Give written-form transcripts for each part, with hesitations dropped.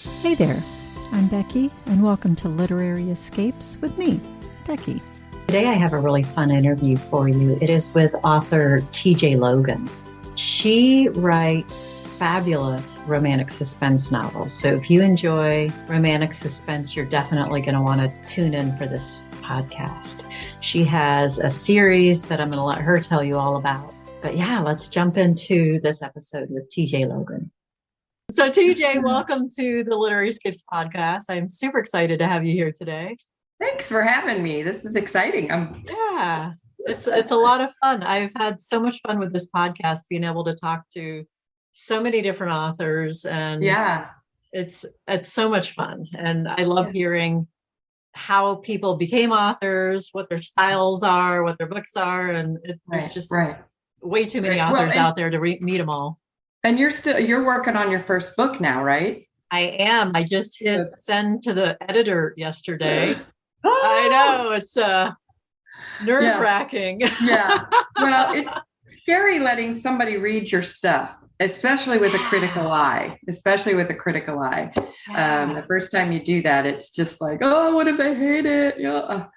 Hey there, I'm Becky, and welcome to Literary Escapes with me, Becky. Today I have a really fun interview for you. It is with author TJ Logan. She writes fabulous romantic suspense novels. So if you enjoy romantic suspense, you're definitely going to want to tune in for this podcast. She has a series that I'm going to let her tell you all about. But yeah, let's jump into this episode with TJ Logan. So TJ, welcome to the Literary Escapes podcast. I'm super excited to have you here today. Thanks for having me. This is exciting. Yeah, it's a lot of fun. I've had so much fun with this podcast, being able to talk to so many different authors, and it's so much fun. And I love hearing how people became authors, what their styles are, what their books are, and there's just way too many authors out there to meet them all. And you're working on your first book now, right? I am. I just hit send to the editor yesterday. I know, it's nerve-wracking. Yeah. Well, it's scary letting somebody read your stuff, especially with a critical eye. The first time you do that, it's just like, oh, what if they hate it?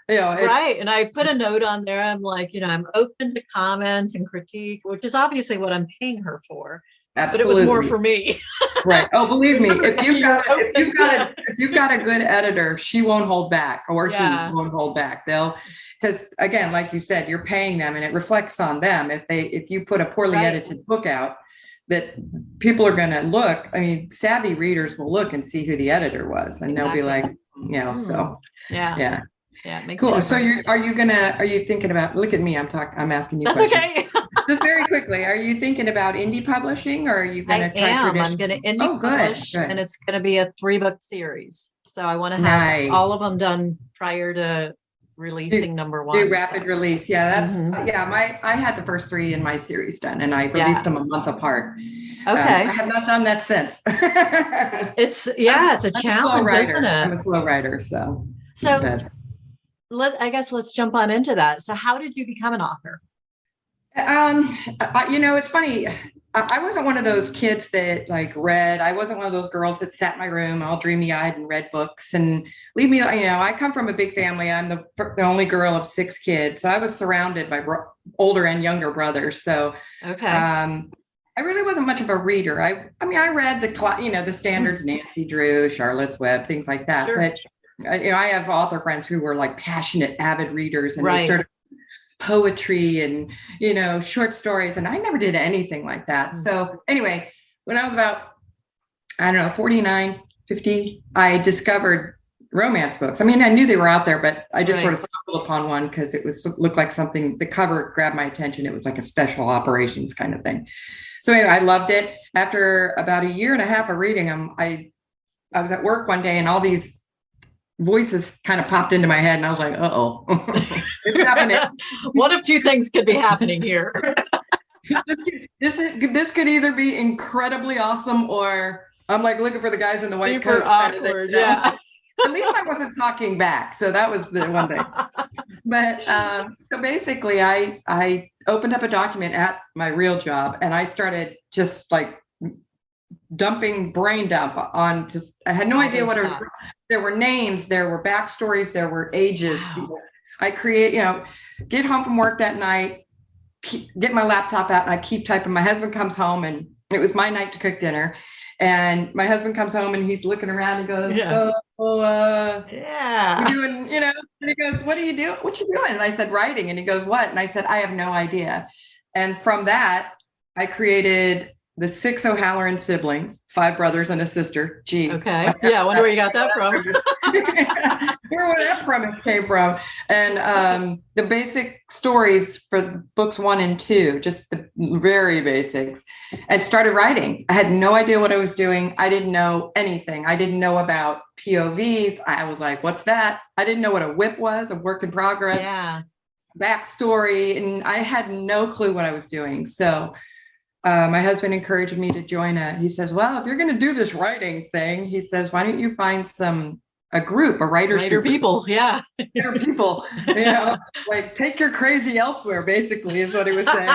Right. And I put a note on there. I'm like, I'm open to comments and critique, which is obviously what I'm paying her for. Absolutely. But it was more for me. Right. Oh, believe me, if you've got a good editor, she won't hold back, or he won't hold back. Because again, like you said, you're paying them, and it reflects on them. If you put a poorly edited book out, that people are going to look. I mean, savvy readers will look and see who the editor was, and they'll be like, So yeah, it makes cool. So are you thinking about? Look at me, I'm asking you. That's questions. okay. Just very quickly, are you thinking about indie publishing, or are you going to try? I'm going to indie publish, and it's going to be a 3-book series. So I want to have all of them done prior to releasing number 1. Do rapid release. Yeah, that's I had the first 3 in my series done, and I released them a month apart. Okay. I have not done that since. It's a challenge, isn't it? I'm a slow writer, so. Let's jump on into that. So how did you become an author? It's funny. I wasn't one of those kids that read. I wasn't one of those girls that sat in my room all dreamy eyed and read books. And leave me, I come from a big family. I'm the only girl of 6 kids. So I was surrounded by older and younger brothers. So, I really wasn't much of a reader. I read the standards, Nancy Drew, Charlotte's Web, things like that. Sure. But, I have author friends who were passionate, avid readers, and they started poetry and, short stories. And I never did anything like that. So anyway, when I was about, 49, 50, I discovered romance books. I mean, I knew they were out there, but I just sort of stumbled upon one because it looked like something, the cover grabbed my attention. It was like a special operations kind of thing. So anyway, I loved it. After about 1.5 years of reading them, I was at work one day, and all these voices kind of popped into my head, and I was like, uh-oh, it's happening. One of 2 things could be happening here. This could either be incredibly awesome, or I'm looking for the guys in the white coat. Awkward, yeah. At least I wasn't talking back. So that was the one thing. But so basically I opened up a document at my real job, and I started just dumping brain dump on I had no idea what there were names, there were backstories, there were ages. Wow. I get home from work that night, get my laptop out, and I keep typing. My husband comes home, and it was my night to cook dinner. And my husband comes home, and he's looking around and goes, we're doing, and he goes, what are you doing? What you doing? And I said, writing. And he goes, what? And I said, I have no idea. And from that, I created the 6 O'Halloran siblings, 5 brothers and a sister. Gee. Okay. Yeah. I wonder where you got that from. Where that premise came from. And the basic stories for books 1 and 2, just the very basics, and started writing. I had no idea what I was doing. I didn't know anything. I didn't know about POVs. I was like, what's that? I didn't know what a WIP was, a work in progress. Yeah. Backstory. And I had no clue what I was doing. So my husband encouraged me to join he says, well, if you're going to do this writing thing, he says, why don't you find a group, a writer's group. People. Yeah. Writer people, take your crazy elsewhere, basically is what he was saying.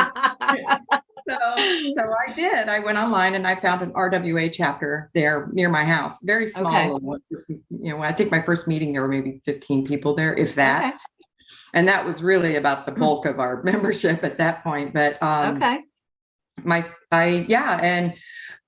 So I did. I went online and I found an RWA chapter there near my house. Very small. Okay. Little one. I think my first meeting, there were maybe 15 people there, if that. Okay. And that was really about the bulk of our membership at that point. But Okay. and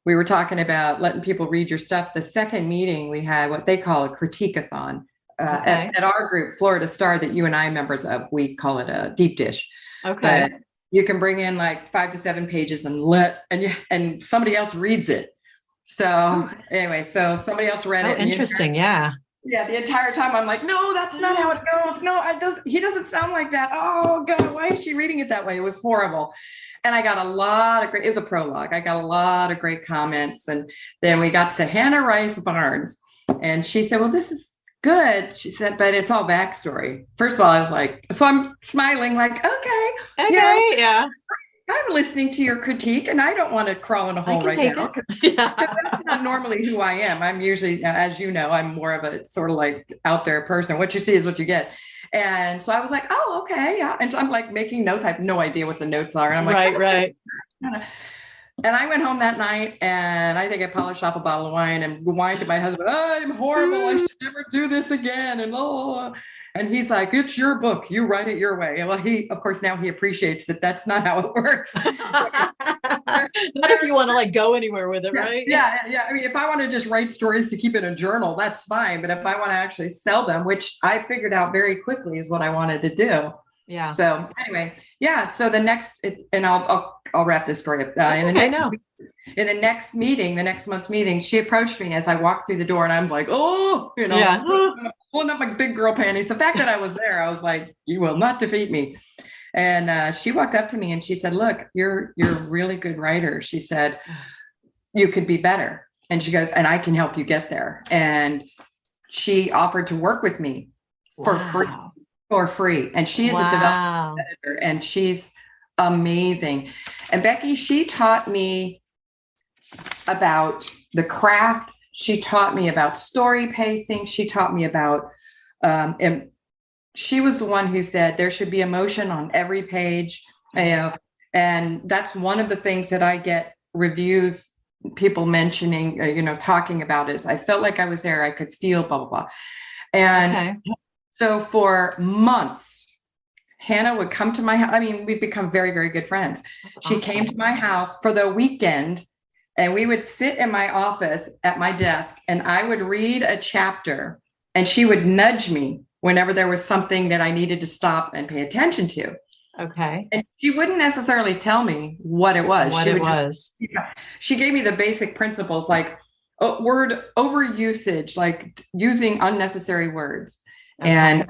we were talking about letting people read your stuff. The second meeting, we had what they call a critique-a-thon. At our group, Florida Star, that you and I are members of, we call it a deep dish. Okay. But you can bring in like 5 to 7 pages and somebody else reads it. So anyway, so somebody else read it. Interesting. Yeah. Yeah. The entire time I'm like, no, that's not how it goes. No, he doesn't sound like that. Oh God, why is she reading it that way? It was horrible. And I got it was a prologue. I got a lot of great comments. And then we got to Hannah Rice Barnes, and she said, well, this is good. She said, but it's all backstory. First of all, I was like, so I'm smiling like, okay, yeah. I'm listening to your critique, and I don't want to crawl in a hole right now. Yeah. That's not normally who I am. I'm usually, as you know, I'm more of a sort of like out there person. What you see is what you get. And so I was like, oh, okay. Yeah. And so I'm like making notes. I have no idea what the notes are. And I'm like, right. And I went home that night, and I think I polished off a bottle of wine and whined to my husband, I'm horrible. I should never do this again. And he's like, it's your book. You write it your way. Well, of course, now he appreciates that that's not how it works. Not if you want to like go anywhere with it, right? Yeah. I mean, if I want to just write stories to keep in a journal, that's fine. But if I want to actually sell them, which I figured out very quickly is what I wanted to do. Yeah. So anyway, yeah. So the next, and I'll wrap this story up. In the next month's meeting, she approached me as I walked through the door, and I'm like, pulling up my big girl panties. The fact that I was there, I was like, you will not defeat me. And she walked up to me and she said, look, you're a really good writer. She said, you could be better. And she goes, and I can help you get there. And she offered to work with me for free. And she is a development editor, and she's amazing. And Becky, she taught me about the craft. She taught me about story pacing. She taught me about, and she was the one who said there should be emotion on every page. And that's one of the things that I get reviews, people mentioning, talking about is I felt like I was there. I could feel blah, blah, blah. And so for months, Hannah would come to my house. I mean, we've become very, very good friends. She came to my house for the weekend, and we would sit in my office at my desk, and I would read a chapter, and she would nudge me whenever there was something that I needed to stop and pay attention to. Okay. And she wouldn't necessarily tell me what it was. She gave me the basic principles, like word overusage, like using unnecessary words. Okay. And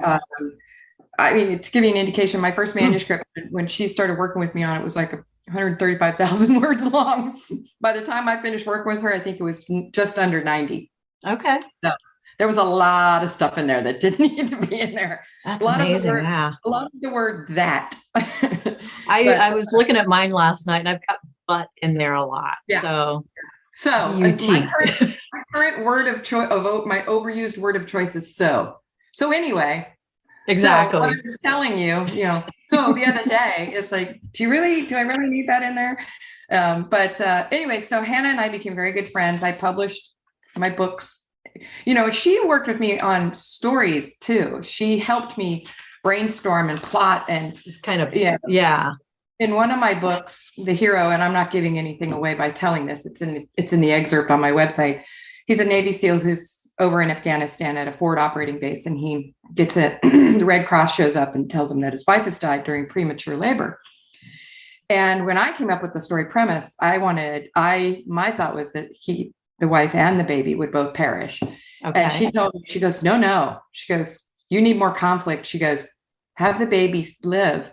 I mean, to give you an indication, my first manuscript, when she started working with me on it, was like 135,000 words long. By the time I finished working with her, I think it was just under 90. Okay. So there was a lot of stuff in there that didn't need to be in there. That's amazing. A lot of the word that. I was looking at mine last night, and I've got but in there a lot. Yeah. So my current word of choice, my overused word of choice is so. So anyway. Exactly. So what I was telling you, so the other day, it's like, do I really need that in there? But anyway, so Hannah and I became very good friends. I published my books. She worked with me on stories too. She helped me brainstorm and plot and kind of, In one of my books, The Hero, and I'm not giving anything away by telling this, it's in the excerpt on my website. He's a Navy SEAL who's over in Afghanistan at a forward operating base, and he gets the Red Cross shows up and tells him that his wife has died during premature labor. And when I came up with the story premise, my thought was that the wife and the baby would both perish. Okay. And she told me, she goes, no. She goes, you need more conflict. She goes, have the baby live.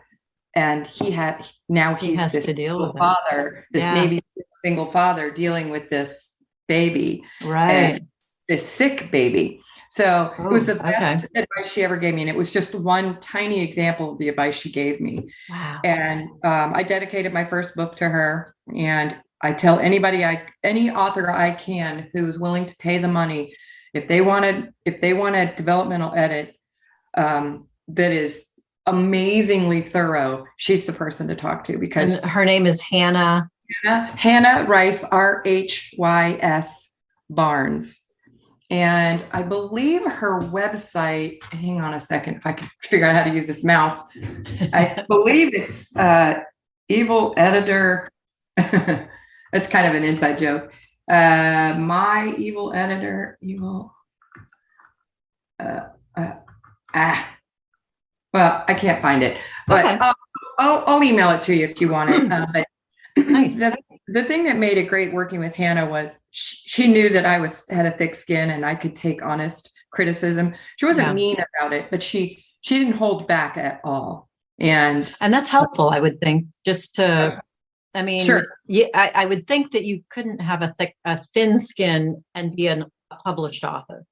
And he's has to deal with father, this Navy single father dealing with this baby. Right. And this sick baby. So it was the best advice she ever gave me. And it was just one tiny example of the advice she gave me. Wow. And I dedicated my first book to her. And I tell any author I can who's willing to pay the money, if they want a developmental edit that is amazingly thorough. She's the person to talk to because and her name is Hannah. Hannah Rice, Rhys Barnes. And I believe her website, hang on a second, if I can figure out how to use this mouse. I believe it's Evil Editor. That's kind of an inside joke. My Evil Editor, well, I can't find it, but okay. I'll email it to you if you want it. But nice. The thing that made it great working with Hannah was she knew that I had a thick skin and I could take honest criticism. She wasn't mean about it, but she didn't hold back at all. And that's helpful, I would think, just to, I mean, sure. Yeah, I would think that you couldn't have a thin skin and be a published author.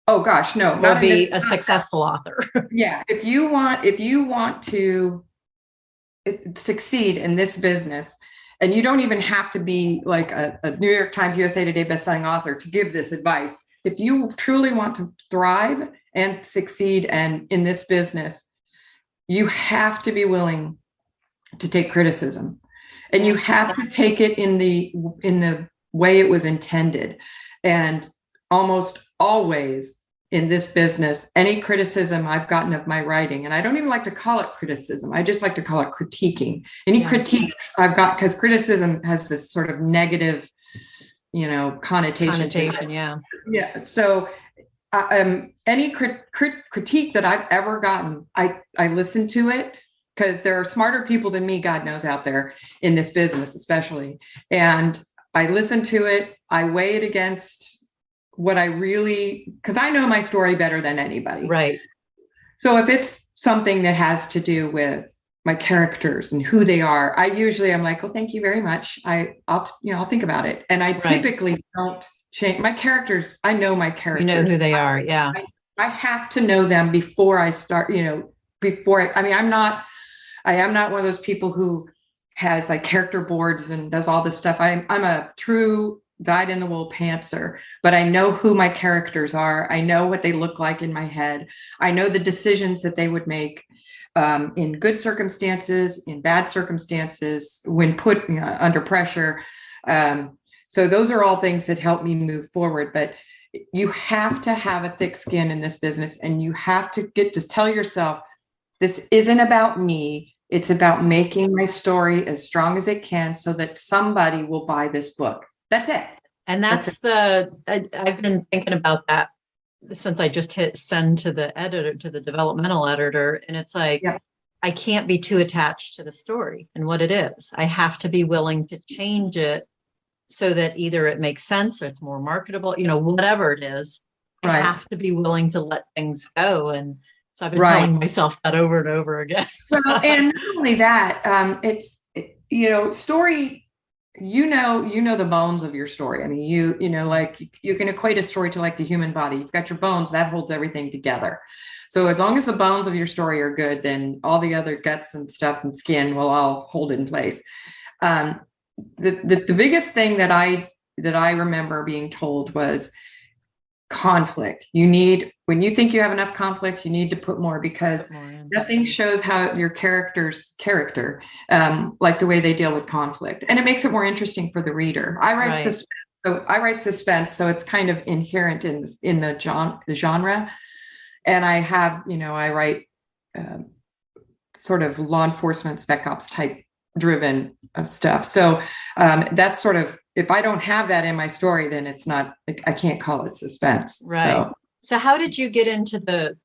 Oh gosh, no, or be a successful author. Yeah. If you want to succeed in this business, and you don't even have to be like a New York Times, USA Today bestselling author to give this advice. If you truly want to thrive and succeed and in this business, you have to be willing to take criticism, and you have to take it in the way it was intended. And almost always in this business, any criticism I've gotten of my writing, and I don't even like to call it criticism, I just like to call it critiquing. Any critiques I've got, because criticism has this sort of negative, connotation. Yeah. So any critique that I've ever gotten, I listen to it, because there are smarter people than me, God knows, out there in this business, especially. And I listen to it, I weigh it against what I really, because I know my story better than anybody. Right. So if it's something that has to do with my characters and who they are, I'm like, well, thank you very much. I'll think about it. And I typically don't change my characters. I know my characters. You know who they are. Yeah. I have to know them before I start, I am not one of those people who has like character boards and does all this stuff. I'm a true dyed-in-the-wool pantser, but I know who my characters are. I know what they look like in my head. I know the decisions that they would make in good circumstances, in bad circumstances, when put under pressure. So those are all things that help me move forward. But you have to have a thick skin in this business, and you have to tell yourself, this isn't about me. It's about making my story as strong as it can so that somebody will buy this book. That's it. And I've been thinking about that since I just hit send to the editor, to the developmental editor. And it's like, I can't be too attached to the story and what it is. I have to be willing to change it so that either it makes sense or it's more marketable, whatever it is. I have to be willing to let things go. And so I've been telling myself that over and over again. Well, and not only that, story, the bones of your story. I mean, like you can equate a story to like the human body. You've got your bones, that holds everything together. So as long as the bones of your story are good, then all the other guts and stuff and skin will all hold in place. The biggest thing that I remember being told was conflict. When you think you have enough conflict, you need to put more, because nothing shows how your character's character, like the way they deal with conflict, and it makes it more interesting for the reader. I write suspense, so it's kind of inherent in the genre. And I have, I write sort of law enforcement, spec ops type driven stuff. So that's sort of, if I don't have that in my story, then it's not, I can't call it suspense. Right. So how did you get into the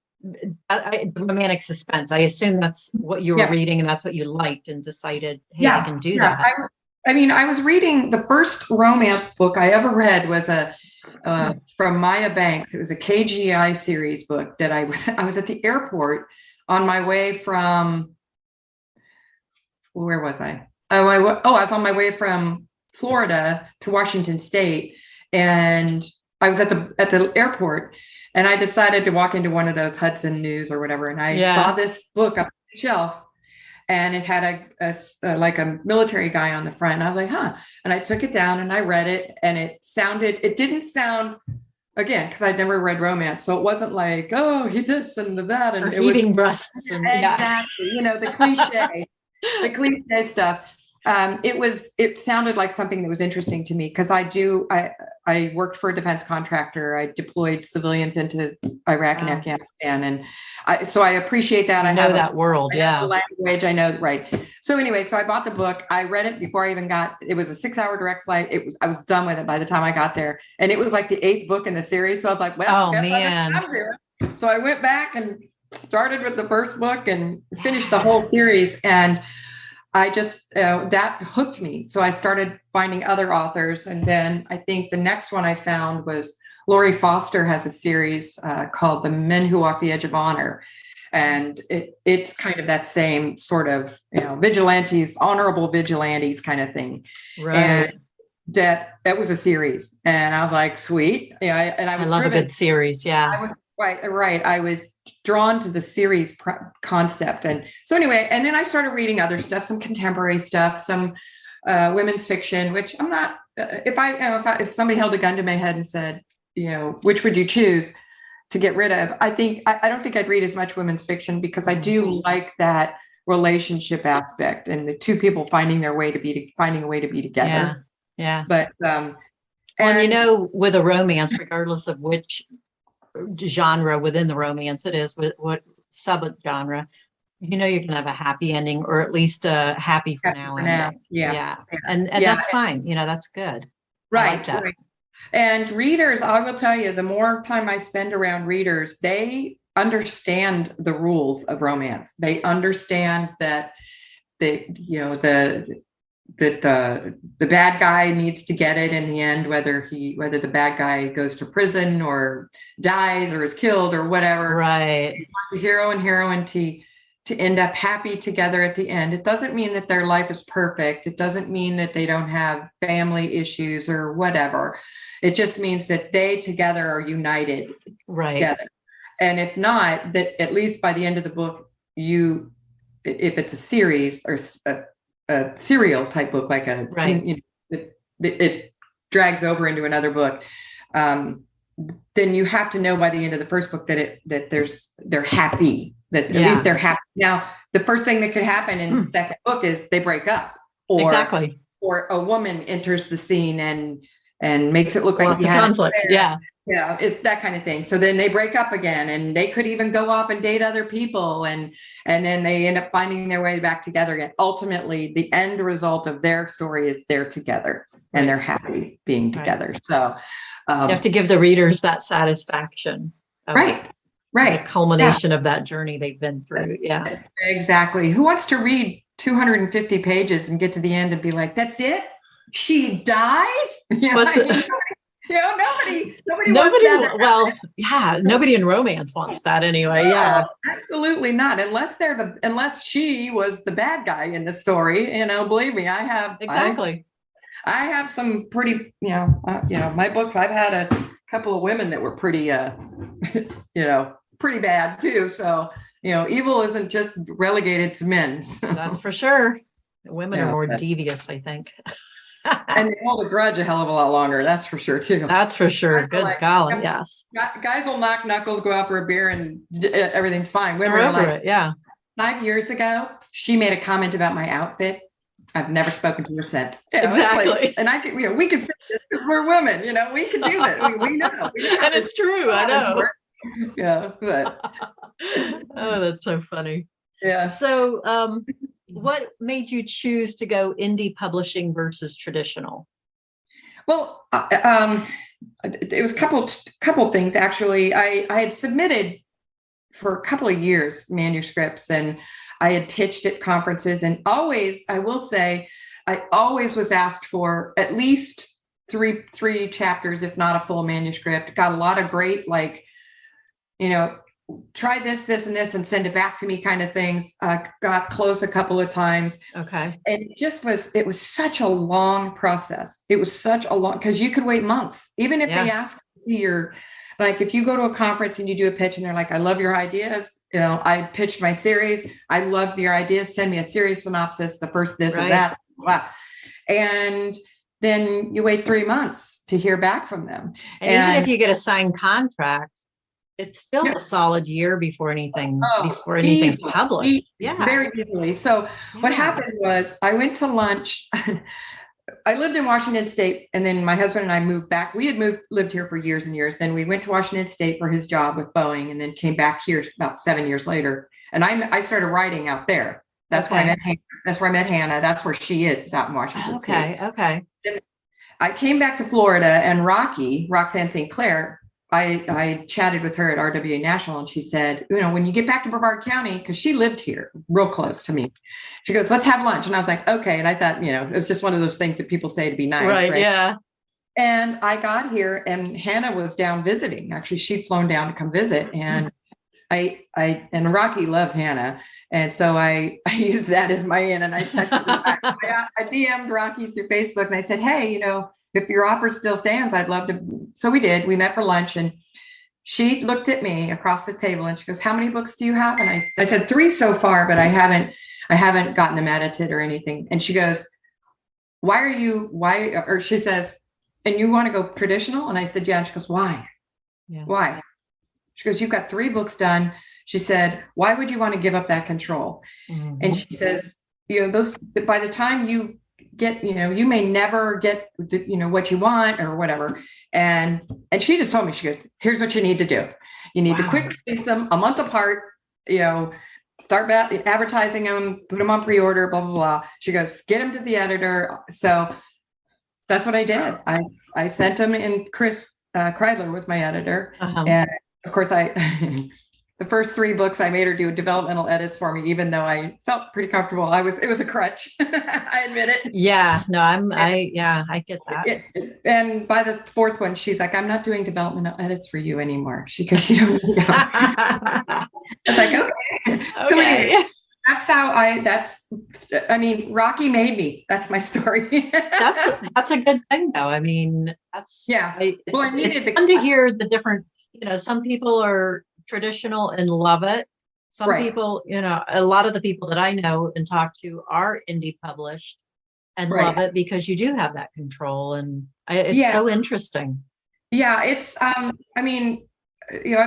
romantic suspense? I assume that's what you were reading and that's what you liked and decided, hey, I can do that. I was reading, the first romance book I ever read was from Maya Banks. It was a KGI series book that I was at the airport on my way from, where was I? I was on my way from Florida to Washington State, and I was at the airport, and I decided to walk into one of those Hudson News or whatever, and I saw this book up the shelf, and it had a military guy on the front, and I was like, huh, and I took it down and I read it, and it didn't sound again, because I'd never read romance. So it wasn't like, oh, he this and that. And or it was heaving breasts. And, exactly, the cliche stuff. It sounded like something that was interesting to me because I worked for a defense contractor. I deployed civilians into Iraq and Afghanistan. And so I appreciate that. I know that world. The language. I know. Right. So anyway, so I bought the book. I read it before I even it was a 6-hour direct flight. I was done with it by the time I got there. And it was like the 8th book in the series. So I was like, well, man. So I went back and started with the first book and finished the whole series. And I just, that hooked me. So I started finding other authors. And then I think the next one I found was Lori Foster has a series called The Men Who Walk the Edge of Honor. And it's kind of that same sort of, vigilantes, honorable vigilantes kind of thing. Right. And that was a series. And I was like, sweet. I love a good series. Yeah. Right. I was drawn to the series concept. And so anyway, and then I started reading other stuff, some contemporary stuff, some women's fiction, which I'm not, if somebody held a gun to my head and said, which would you choose to get rid of? I don't think I'd read as much women's fiction because I do like that relationship aspect and the two people finding a way to be together. Yeah. But, with a romance, regardless of which genre within the romance it is, with what subgenre, you're gonna have a happy ending, or at least a happy for now ending. Yeah. And that's fine. That's good. Right. I like that. Right. And readers, I will tell you, the more time I spend around readers, they understand the rules of romance. They understand that the bad guy needs to get it in the end, whether the bad guy goes to prison or dies or is killed or whatever. Right. They want the hero and heroine to end up happy together at the end. It doesn't mean that their life is perfect. It doesn't mean that they don't have family issues or whatever. It just means that they together are united together. And if not, that at least by the end of the book, if it's a series or a serial type book, like it drags over into another book, then you have to know by the end of the first book that they're happy, that at least they're happy. Now, the first thing that could happen in the second book is they break up, or a woman enters the scene and makes it look like lots of conflict. Yeah, it's that kind of thing. So then they break up again, and they could even go off and date other people, and then they end up finding their way back together again. Ultimately, the end result of their story is they're together and they're happy being together. So you have to give the readers that satisfaction. Right. The culmination of that journey they've been through. Yeah, exactly. Who wants to read 250 pages and get to the end and be like, that's it? She dies? Nobody wants that. Well, nobody in romance wants that anyway. No, absolutely not. Unless she was the bad guy in the story. Believe me, I have I have some pretty, my books. I've had a couple of women that were pretty, pretty bad too. So evil isn't just relegated to men. So. That's for sure. Women are more devious, I think. And they hold a grudge a hell of a lot longer. That's for sure too. That's for sure. Good golly, yes. Guys will knock knuckles, go out for a beer, and everything's fine. Women are over it. Yeah. 5 years ago, she made a comment about my outfit. I've never spoken to her since. Exactly. And I can, we can say this because we're women. We can do that. We know. And it's true. I know. Yeah. But. Oh, that's so funny. Yeah. So, what made you choose to go indie publishing versus traditional? Well, it was a couple things, actually. I had submitted for a couple of years manuscripts, and I had pitched at conferences, and I will say, I always was asked for at least three chapters, if not a full manuscript. Got a lot of great, try this, and this, and send it back to me kind of things. Got close a couple of times. Okay. And it was such a long process. It was such a long, because you could wait months, even if they ask to see if you go to a conference and you do a pitch and they're like, I love your ideas. I pitched my series. I love your ideas. Send me a series synopsis, the first this and that. Wow. And then you wait 3 months to hear back from them. And even if you get a signed contract, it's still a solid year before anything's published. Very easily. So what happened was I went to lunch. I lived in Washington State, and then my husband and I moved back. We had lived here for years and years. Then we went to Washington State for his job with Boeing, and then came back here about 7 years later. And I started writing out there. That's where I met Hannah. That's where I met Hannah. That's where she is, out in Washington State. Okay. Then I came back to Florida, and Roxanne St. Clair, I chatted with her at RWA National, and she said, when you get back to Brevard County, because she lived here real close to me, she goes, let's have lunch. And I was like, okay. And I thought, it was just one of those things that people say to be nice. Right. Yeah. And I got here, and Hannah was down visiting. Actually, she'd flown down to come visit. And and Rocky loves Hannah. And so I used that as my in, and I texted her. I DM'd Rocky through Facebook, and I said, hey, if your offer still stands, I'd love to. So we did. We met for lunch, and she looked at me across the table, and she goes, how many books do you have? And I said 3 so far, but I haven't gotten them edited or anything. And she goes, or she says, and you want to go traditional? And I said, yeah. And she goes, why? Yeah. Why? She goes, you've got 3 books done. She said, why would you want to give up that control? Mm-hmm. And she says, those, by the time you get, you may never get, what you want or whatever. And she just told me, she goes, here's what you need to do. You need to quickly release them a month apart, start advertising them, put them on pre-order, blah, blah, blah. She goes, get them to the editor. So that's what I did. I sent them, and Chris Kreidler was my editor. Uh-huh. And of course the first 3 books I made her do developmental edits for me, even though I felt pretty comfortable. It was a crutch. I admit it. Yeah, no, I get that. And by the 4th one, she's like, I'm not doing developmental edits for you anymore. Because you don't know. I was like, okay. So anyway, Rocky made me. That's my story. that's a good thing though. I mean, it's fun to hear the different, some people are traditional and love it. Some people, a lot of the people that I know and talk to are indie published and love it because you do have that control, and it's so interesting. Yeah, it's I've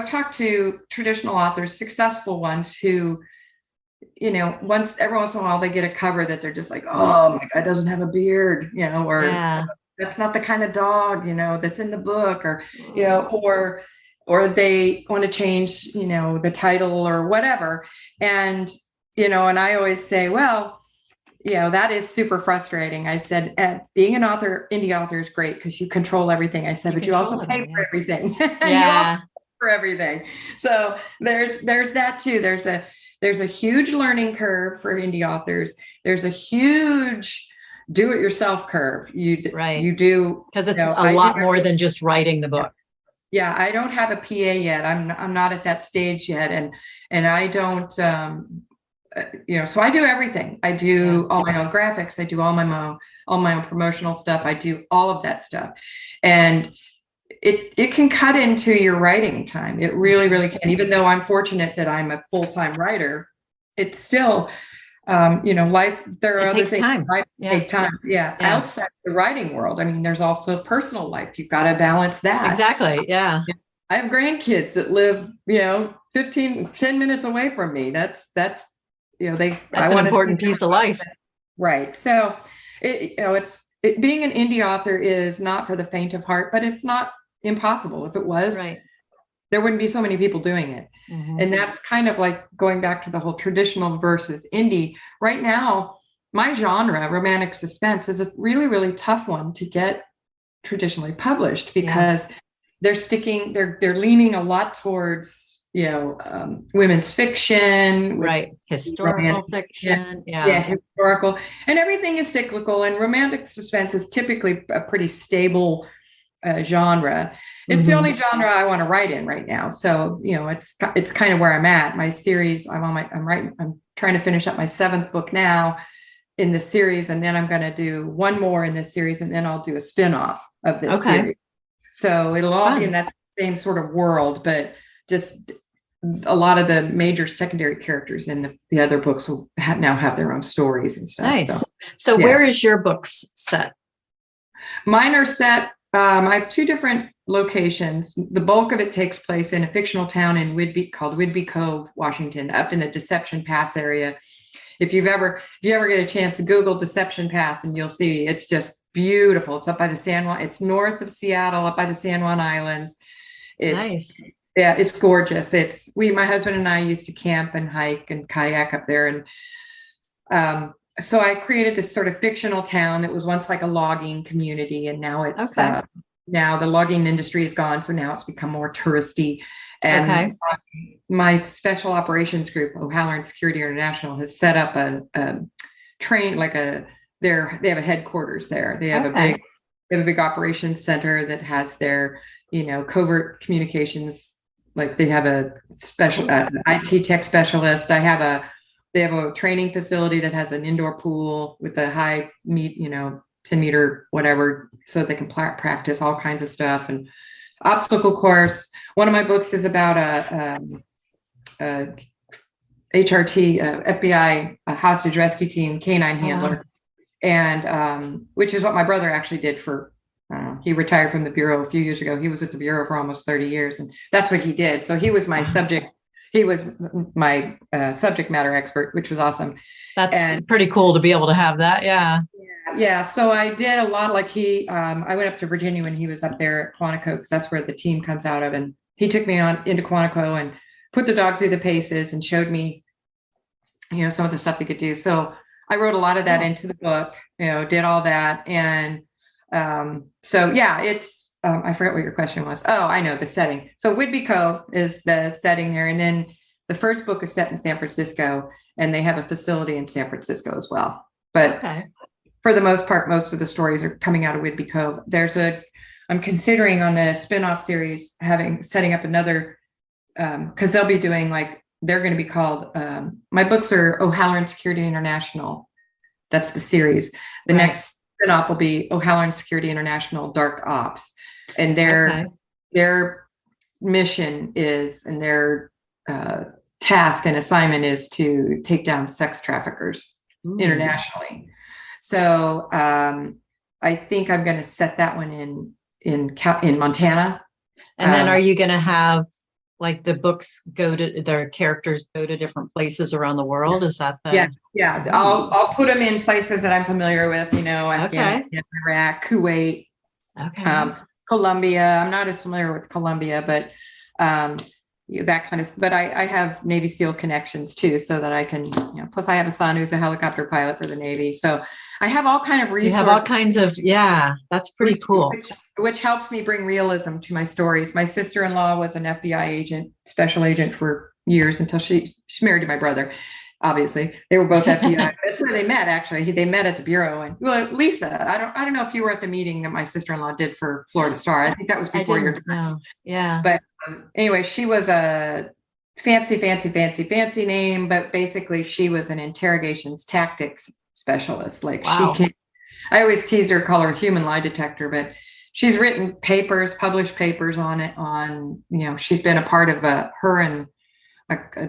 talked to traditional authors, successful ones who, every once in a while they get a cover that they're just like, oh my God, doesn't have a beard, or that's not the kind of dog, that's in the book, or they want to change, the title or whatever. And, and I always say, well, that is super frustrating. I said, being an indie author is great because you control everything. I said, but you also pay for everything. Yeah. For everything. So there's that too. There's a huge learning curve for indie authors. There's a huge do-it-yourself curve. You do, because it's a lot more than just writing the book. Yeah, I don't have a PA yet. I'm not at that stage yet, and I don't. So I do everything. I do all my own graphics. I do all my own promotional stuff. I do all of that stuff, and it can cut into your writing time. It really, really can. Even though I'm fortunate that I'm a full-time writer, it's still. Life, there are other things that take time. Yeah. Outside the writing world. I mean, there's also personal life. You've got to balance that. Exactly. Yeah. I have grandkids that live, 10 minutes away from me. That's an important piece of life. Right. So being an indie author is not for the faint of heart, but it's not impossible. If it was, there wouldn't be so many people doing it. Mm-hmm. And that's kind of like going back to the whole traditional versus indie. Right now, my genre, romantic suspense, is a really, really tough one to get traditionally published because they're leaning a lot towards, women's fiction, historical fiction, historical, and everything is cyclical. And romantic suspense is typically a pretty stable genre. It's the only genre I want to write in right now. So, it's kind of where I'm at. My series, I'm trying to finish up my 7th book now in the series, and then I'm going to do one more in this series, and then I'll do a spin-off of this series. So it'll all be in that same sort of world, but just a lot of the major secondary characters in the other books will now have their own stories and stuff. Nice. So where is your books set? Mine are set. I have two different locations. The bulk of it takes place in a fictional town in called Whidbey Cove, Washington, up in the Deception Pass area. If you ever get a chance to Google Deception Pass, and you'll see it's just beautiful. It's up by the San Juan. It's north of Seattle, up by the San Juan Islands. It's Nice. Yeah, it's gorgeous. My husband and I used to camp and hike and kayak up there, and so I created this sort of fictional town that was once like a logging community, and now it's now the logging industry is gone, so now it's become more touristy. And my special operations group, O'Halloran Security International, has set up a train they have a headquarters there. They have a big operations center that has their covert communications. Like they have a special IT tech specialist. They have a training facility that has an indoor pool with a high 10 meter, whatever, so they can practice all kinds of stuff, and obstacle course. One of my books is about a HRT, FBI hostage rescue team, canine handler, and which is what my brother actually did for. He retired from the Bureau a few years ago. He was at the Bureau for almost 30 years, and that's what he did. So he was my subject. He was my subject matter expert, which was awesome. That's pretty cool to be able to have that. Yeah. Yeah. So I did a lot like I went up to Virginia when he was up there at Quantico, because that's where the team comes out of. And he took me into Quantico and put the dog through the paces and showed me, some of the stuff he could do. So I wrote a lot of that into the book, did all that. And so yeah, it's, I forget what your question was. Oh, I know the setting. So Whidbey Cove is the setting there. And then the first book is set in San Francisco, and they have a facility in San Francisco as well. But for the most part, most of the stories are coming out of Whidbey Cove. I'm considering on the spinoff series setting up another, because they'll be doing they're going to be called, my books are O'Halloran Security International. That's the series. The next spinoff will be O'Halloran Security International Dark Ops. And their mission is, and their task and assignment is to take down sex traffickers internationally. So I think I'm going to set that one in Montana. And then are you going to have the books their characters go to different places around the world? Is that the... Yeah. I'll put them in places that I'm familiar with, Afghanistan, Iraq, Kuwait, Colombia. I'm not as familiar with Colombia, but that kind of, but I have Navy SEAL connections too, so that I can, plus I have a son who's a helicopter pilot for the Navy. So I have all kind of resources. You have all kinds of, that's pretty cool. Which helps me bring realism to my stories. My sister-in-law was an FBI agent, special agent for years, until she's married to my brother. Obviously, they were both FBI. That's where they met. Actually, they met at the Bureau. And Lisa, I don't know if you were at the meeting that my sister-in-law did for Florida Star. I think that was before your time. No. Yeah. But anyway, she was a fancy name, but basically she was an interrogations tactics specialist. I always teased her, call her a human lie detector, but she's written published papers on it. She's been a part of her and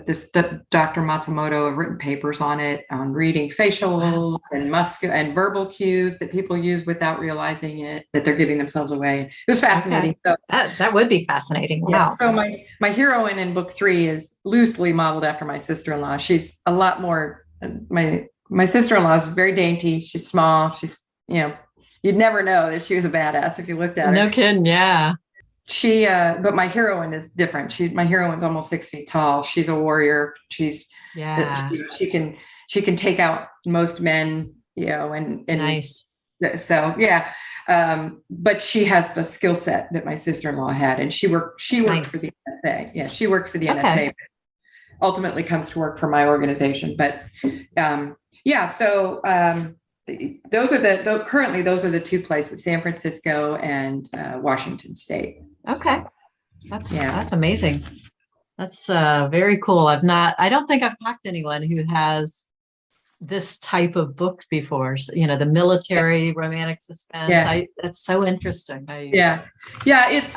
this Dr. Matsumoto have written papers on it, on reading facials and verbal cues that people use without realizing it, that they're giving themselves away. It was fascinating. So that would be fascinating. Wow. Yeah, so my heroine in book 3 is loosely modeled after my sister-in-law. She's a lot more, my sister-in-law is very dainty. She's small. She's, you'd never know that she was a badass if you looked at her. No kidding. Yeah. But my heroine is different. My heroine's almost 6 feet tall. She's a warrior. She can take out most men, and nice. So yeah. But she has the skill set that my sister-in-law had, and she worked for the NSA. Yeah. She worked for the NSA, but ultimately comes to work for my organization. But so those are currently the two places, San Francisco and Washington State. Okay. That's amazing. That's very cool. I don't think I've talked to anyone who has this type of book before. So, the military romantic suspense. Yeah. That's so interesting. I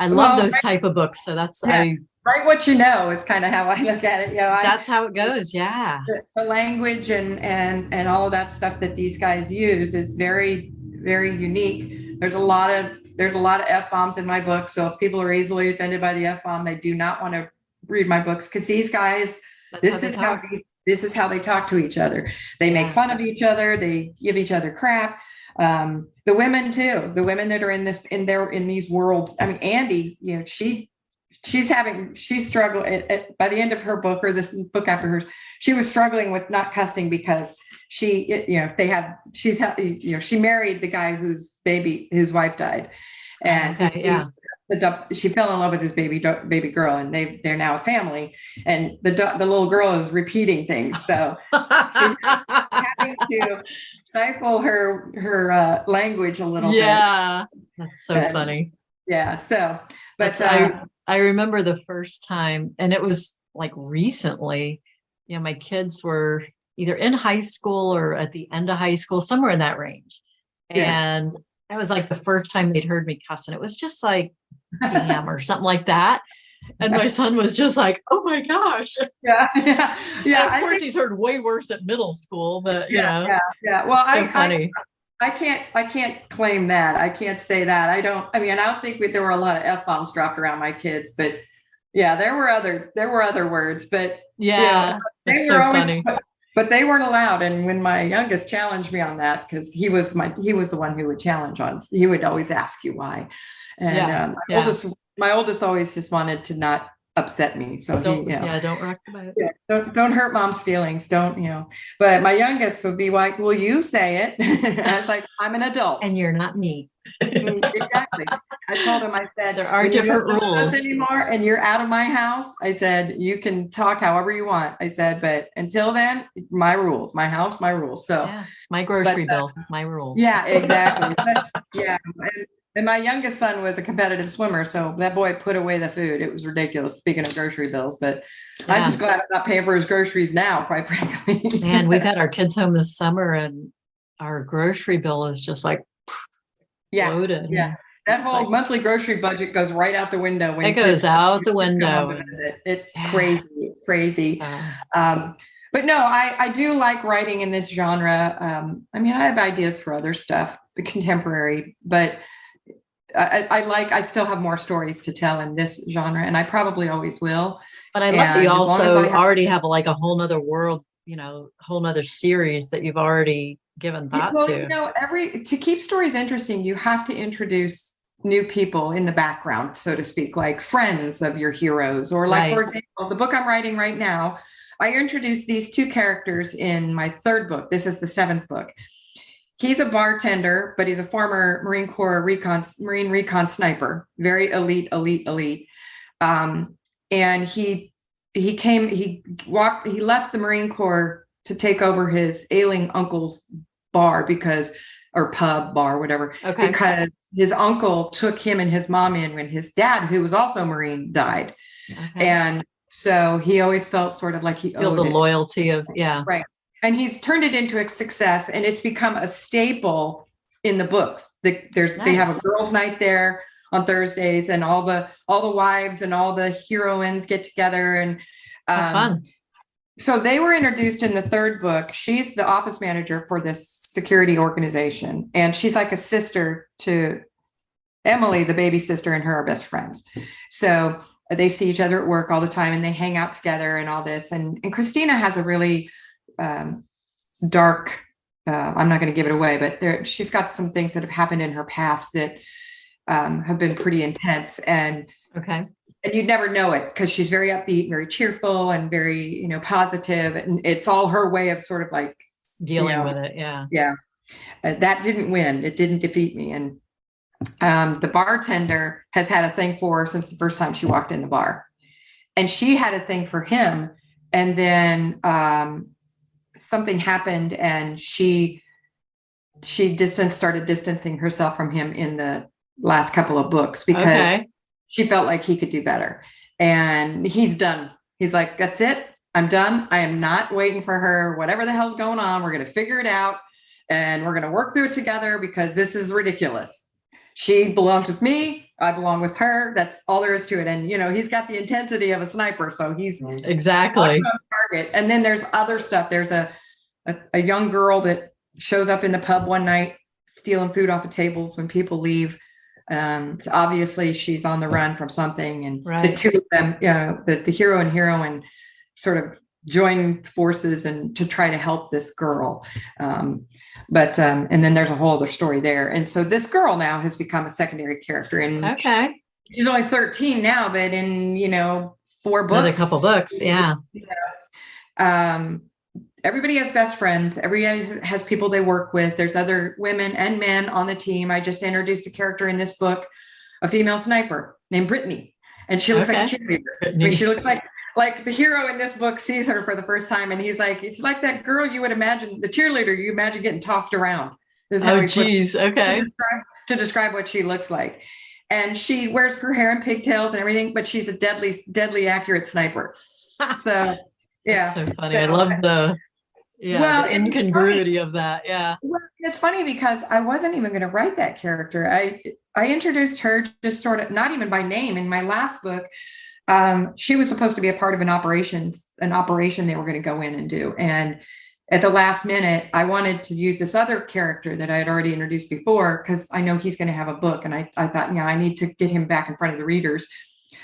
love those type of books. So that's, write what you know is kind of how I look at it. That's how it goes. Yeah. The language and all of that stuff that these guys use is very, very unique. There's a lot of F-bombs in my book. So if people are easily offended by the F-bomb, they do not want to read my books, because these guys, this is how they talk to each other. They make fun of each other. They give each other crap. The women too, the women that are in these worlds. I mean, Andy, she's struggling by the end of her book, or this book after hers, she was struggling with not cussing because she married the guy whose wife died. And she fell in love with his baby girl, and they're now a family, and the little girl is repeating things. So she's having to stifle her language a little bit. Yeah. That's so funny. Yeah. So, but I remember the first time, and it was like recently, my kids were either in high school or at the end of high school, somewhere in that range. And it was like the first time they'd heard me cuss, and it was just like, damn, or something like that. And my son was just like, oh my gosh. Yeah. Of course, he's heard way worse at middle school, but Well, funny. I can't claim that. I can't say that. I don't think there were a lot of F-bombs dropped around my kids, but there were other words, but that's so funny. But they weren't allowed. And when my youngest challenged me on that, because he was the one who would challenge on, he would always ask you why. And my oldest always just wanted to not upset me. So don't rock the boat. Don't hurt mom's feelings. Don't. But my youngest would be like, "Will you say it?" I was like, "I'm an adult, and you're not me." Exactly. I told him. I said, there are different rules anymore, and you're out of my house. I said, you can talk however you want. I said, but until then, my rules, my house, my rules. So my grocery bill, my rules. Yeah, exactly. And my youngest son was a competitive swimmer, so that boy put away the food. It was ridiculous, speaking of grocery bills, but I'm just glad I'm not paying for his groceries now, quite frankly. Man, we've had our kids home this summer, and our grocery bill is just like loaded. Yeah. That whole monthly grocery budget goes right out the window. It goes out the window. It's crazy. It's crazy. But no, I do like writing in this genre. I have ideas for other stuff, contemporary, but I still have more stories to tell in this genre, and I probably always will. But I love that you also already have like a whole nother world, whole nother series that you've already given thought to. To keep stories interesting, you have to introduce new people in the background, so to speak, like friends of your heroes, or like, for example, the book I'm writing right now, I introduced these two characters in my third book. This is the seventh book. He's a bartender, but he's a former Marine Corps Marine recon sniper, very elite. And he left the Marine Corps to take over his ailing uncle's bar pub, whatever, because his uncle took him and his mom in when his dad, who was also a Marine, died. And so he always felt sort of like he owed the loyalty of, right. And he's turned it into a success, and it's become a staple in the books. They have a girls' night there on Thursdays, and all the wives and all the heroines get together, and fun. So they were introduced in the third book. She's the office manager for this security organization, and she's like a sister to Emily, the baby sister, and her are best friends. So they see each other at work all the time, and they hang out together and all this. And Christina has a really dark, I'm not going to give it away, but she's got some things that have happened in her past that have been pretty intense, and you'd never know it because she's very upbeat, very cheerful, and very positive, and it's all her way of sort of like dealing with it. That didn't win. It didn't defeat me. And the bartender has had a thing for her since the first time she walked in the bar, and she had a thing for him, and then something happened, and she started distancing herself from him in the last couple of books because she felt like he could do better. And he's done. He's like, that's it. I'm done. I am not waiting for her. Whatever the hell's going on, we're going to figure it out, and we're going to work through it together because this is ridiculous. She belongs with me. I belong with her. That's all there is to it. And, he's got the intensity of a sniper. So he's exactly on target. And then there's other stuff. There's a young girl that shows up in the pub one night stealing food off of tables when people leave. Obviously she's on the run from something, and the two of them, the hero and heroine sort of join forces and to try to help this girl. And then there's a whole other story there. And so this girl now has become a secondary character, and she's only 13 now, but in, 4 books, another couple books. Yeah. Everybody has best friends. Everybody has people they work with. There's other women and men on the team. I just introduced a character in this book, a female sniper named Brittany, and she looks like a cheerleader. I mean, she looks like the hero in this book sees her for the first time, and he's like, it's like that girl you would imagine, the cheerleader you imagine getting tossed around. Oh, geez. Okay. To describe what she looks like. And she wears her hair in pigtails and everything, but she's a deadly accurate sniper. So, yeah. That's so funny. I love the incongruity of that. Yeah. Well, it's funny because I wasn't even going to write that character. I introduced her just sort of, not even by name, in my last book. She was supposed to be a part of an operation they were going to go in and do. And at the last minute, I wanted to use this other character that I had already introduced before, because I know he's going to have a book. And I thought, I need to get him back in front of the readers.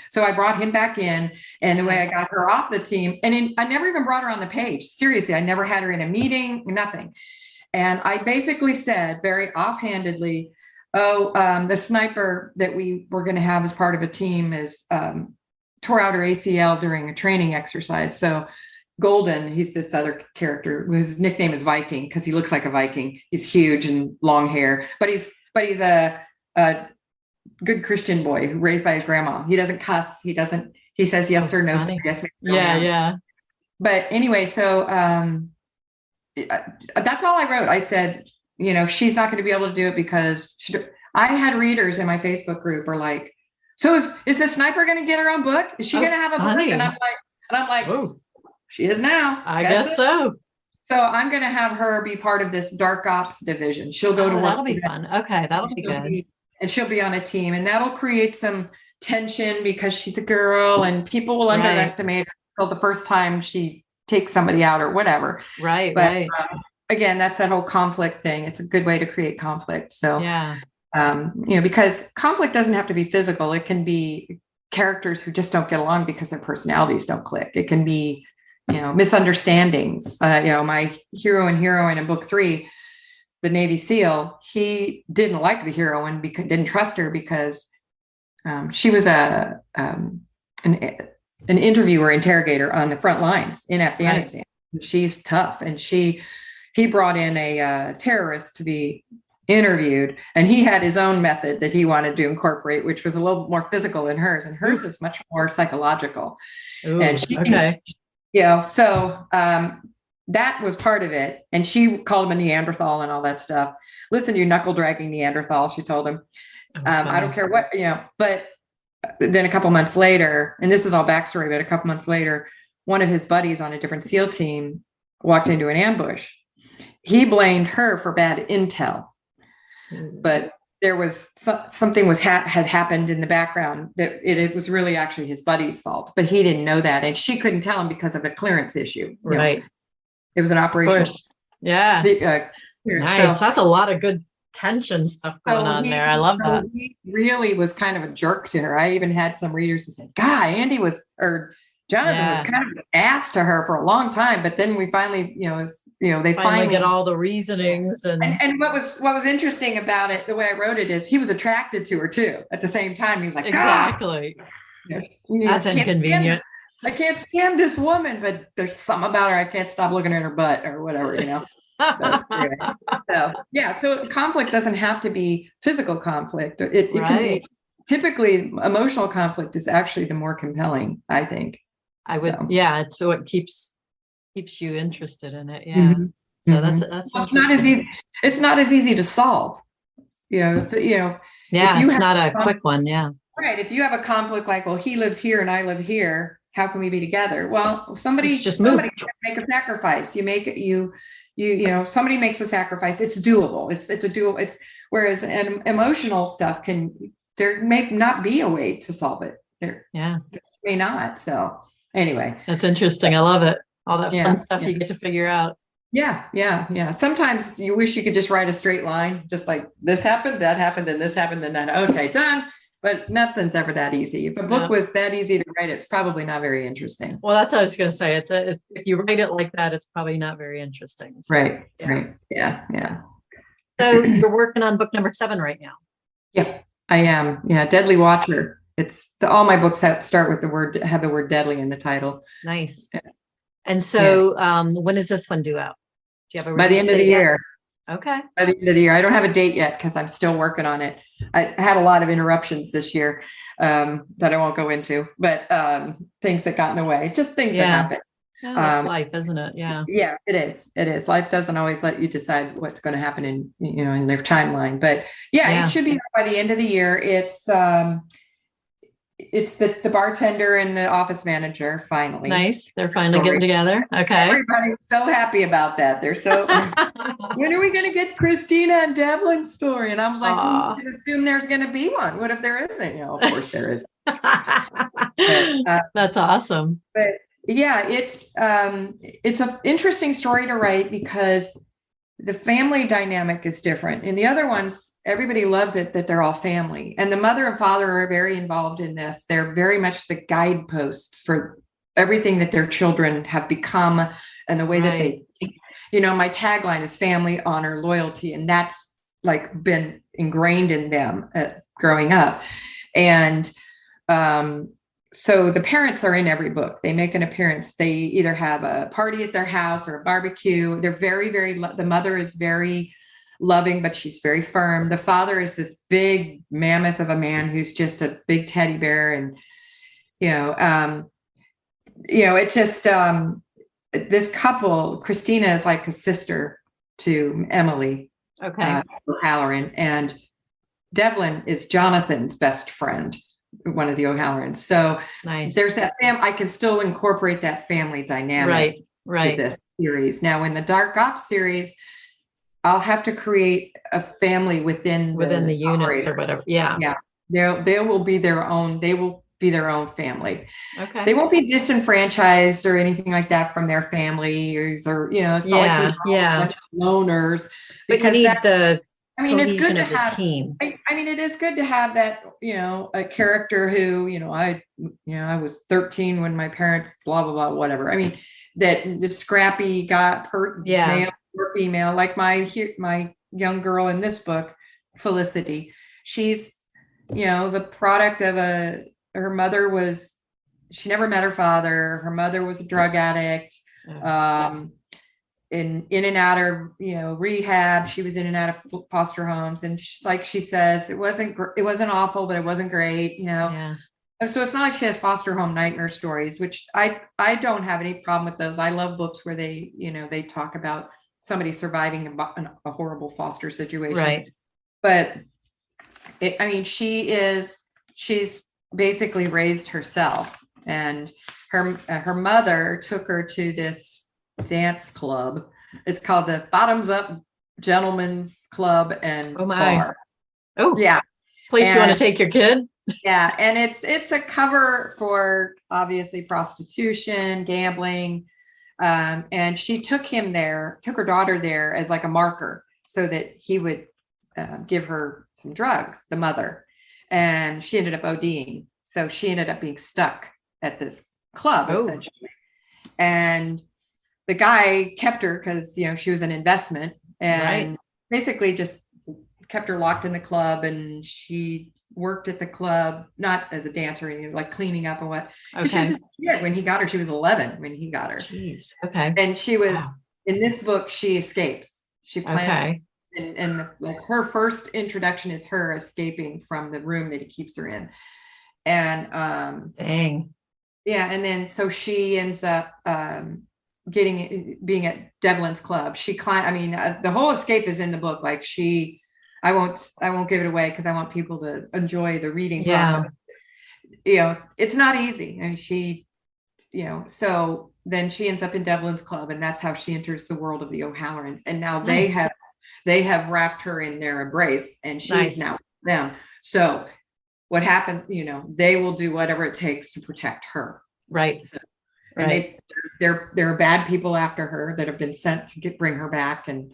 So I brought him back in, and the way I got her off the team, and I never even brought her on the page. Seriously, I never had her in a meeting, nothing. And I basically said very offhandedly, the sniper that we were going to have as part of a team is tore out her ACL during a training exercise. So Golden, he's this other character whose nickname is Viking, because he looks like a Viking. He's huge and long hair, but he's a good Christian boy who raised by his grandma. He doesn't cuss. He says yes or no. So yes, yeah. But anyway, so that's all I wrote. I said, she's not going to be able to do it because I had readers in my Facebook group are like, so is the sniper going to get her own book? Is she going to have a book? And I'm like, whoa. She is now. I guess so. So I'm going to have her be part of this dark ops division. She'll go to work. That'll be fun. Okay. That'll be good. And she'll be on a team, and that'll create some tension because she's a girl, and people will underestimate her until the first time she takes somebody out or whatever. Right. Again, that's that whole conflict thing. It's a good way to create conflict. So, yeah. Because conflict doesn't have to be physical. It can be characters who just don't get along because their personalities don't click. It can be, misunderstandings. My hero and heroine in book 3, the Navy SEAL, he didn't like the heroine because didn't trust her because she was an interviewer, interrogator on the front lines in Afghanistan. Right. She's tough, and he brought in a terrorist to be interviewed, and he had his own method that he wanted to incorporate, which was a little more physical than hers, and hers is much more psychological. Ooh, and that was part of it. And she called him a Neanderthal and all that stuff. Listen, you knuckle dragging Neanderthal, she told him. I don't care what, but then a couple months later, and this is all backstory, but a couple months later, one of his buddies on a different SEAL team walked into an ambush. He blamed her for bad intel, but there was something had happened in the background that it was really actually his buddy's fault, but he didn't know that. And she couldn't tell him because of a clearance issue. Right. It was an operation. Yeah. Nice. So that's a lot of good tension stuff going on there. I love that. He really was kind of a jerk to her. I even had some readers who said, Jonathan was kind of an ass to her for a long time. But then we finally, they finally get all the reasonings. And what was interesting about it, the way I wrote it, is he was attracted to her too. At the same time, he was like, exactly. That's inconvenient. I can't stand this woman, but there's something about her. I can't stop looking at her butt or whatever, So conflict doesn't have to be physical conflict. It can be, typically emotional conflict is actually the more compelling, I think. It's what keeps you interested in it. Yeah. Mm-hmm. So that's it's not as easy to solve. It's not a quick one. Yeah. Right. If you have a conflict like, well, he lives here and I live here, how can we be together? Well, somebody make a sacrifice. Somebody makes a sacrifice. It's doable. It's whereas an emotional stuff there may not be a way to solve it. There may not. So anyway, that's interesting. I love it. All that fun stuff you get to figure out. Yeah. Sometimes you wish you could just write a straight line, just like this happened, that happened, and this happened, and then, okay, done. But nothing's ever that easy. If a book was that easy to write, it's probably not very interesting. Well, that's what I was going to say. If you write it like that, it's probably not very interesting. So, right. Yeah. So you're working on book number 7 right now. Yeah, I am. Yeah, Deadly Watcher. All my books have the word deadly in the title. Nice. Yeah. And so when is this one due out? Do you have a by the end of the year? Okay. By the end of the year. I don't have a date yet because I'm still working on it. I had a lot of interruptions this year that I won't go into, but things that got in the way, just things that happen. Yeah, that's life, isn't it? Yeah. Yeah, it is. It is. Life doesn't always let you decide what's going to happen in their timeline, but it should be out by the end of the year. It's the bartender and the office manager finally. Nice. They're finally getting together. Okay. Everybody's so happy about that. They're so, when are we going to get Christina and Devlin's story? And I was like, well, just assume there's going to be one. What if there isn't? Of course there is. That's awesome. But yeah, it's an interesting story to write because the family dynamic is different. In the other ones, everybody loves it that they're all family, and the mother and father are very involved in this. They're very much the guideposts for everything that their children have become and the way that they think. My tagline is family, honor, loyalty, and that's like been ingrained in them growing up. And so the parents are in every book. They make an appearance. They either have a party at their house or a barbecue. They're very, very, the mother is very loving, but she's very firm. The father is this big mammoth of a man who's just a big teddy bear. And, it's just, this couple, Christina is like a sister to Emily. Okay. O'Halloran, and Devlin is Jonathan's best friend, one of the O'Hallorans. So nice. There's that I can still incorporate that family dynamic. Right. This series. Now in the Dark Ops series, I'll have to create a family within the units or whatever. Yeah. They will be their own. They will be their own family. Okay. They won't be disenfranchised or anything like that from their families or it's not like these bunch of loners. But you need the it's good to have the team. It is good to have that, a character who, I was 13 when my parents, blah, blah, blah, whatever. That the scrappy got male or female, like my young girl in this book, Felicity. She's, the product of her mother she never met her father. Her mother was a drug addict. In and out of rehab. She was in and out of foster homes, and she says it wasn't awful, but it wasn't great. So it's not like she has foster home nightmare stories, which I don't have any problem with those. I love books where they they talk about somebody surviving a horrible foster situation. Right. But she's basically raised herself, and her mother took her to this dance club. It's called the Bottoms Up Gentlemen's Club and Bar. Oh yeah, place you want to take your kid. Yeah, and it's a cover for obviously prostitution, gambling, and she took her daughter there as like a marker so that he would give her some drugs, the mother, and she ended up ODing. So she ended up being stuck at this club essentially, and the guy kept her because, she was an investment, and basically just kept her locked in the club, and she worked at the club, not as a dancer, like cleaning up and what. Okay. She was a kid when he got her. She was 11 when he got her. Jeez. Okay. And she was, in this book, she escapes. She plans, and like her first introduction is her escaping from the room that he keeps her in. And dang. Yeah. And then, so she ends up, being at Devlin's club. She climbed, the whole escape is in the book. Like I won't give it away because I want people to enjoy the reading process. It's not easy. And so then she ends up in Devlin's club, and that's how she enters the world of the O'Hallorans. And now they have wrapped her in their embrace, and she's now with them. So what happened, they will do whatever it takes to protect her. Right. So, and there are bad people after her that have been sent to bring her back. And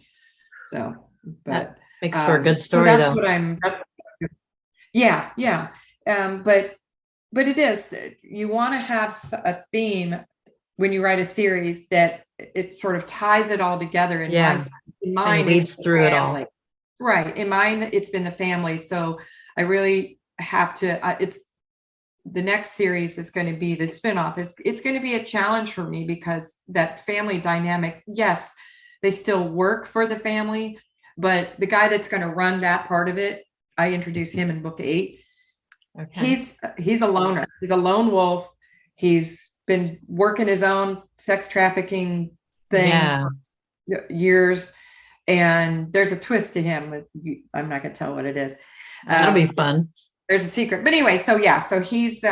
so, but that makes for a good story, so that's though. what yeah. But it is, you want to have a theme when you write a series that it sort of ties it all together. In mine, and weaves through it all. Right. In mine, it's been the family. So I really have to, the next series is going to be the spinoff. It's going to be a challenge for me because that family dynamic, yes, they still work for the family, but the guy that's going to run that part of it, I introduce him in book 8. Okay. He's a loner. He's a lone wolf. He's been working his own sex trafficking thing for years. And there's a twist to him. I'm not going to tell what it is. That'll be fun. There's a secret. But anyway, so he's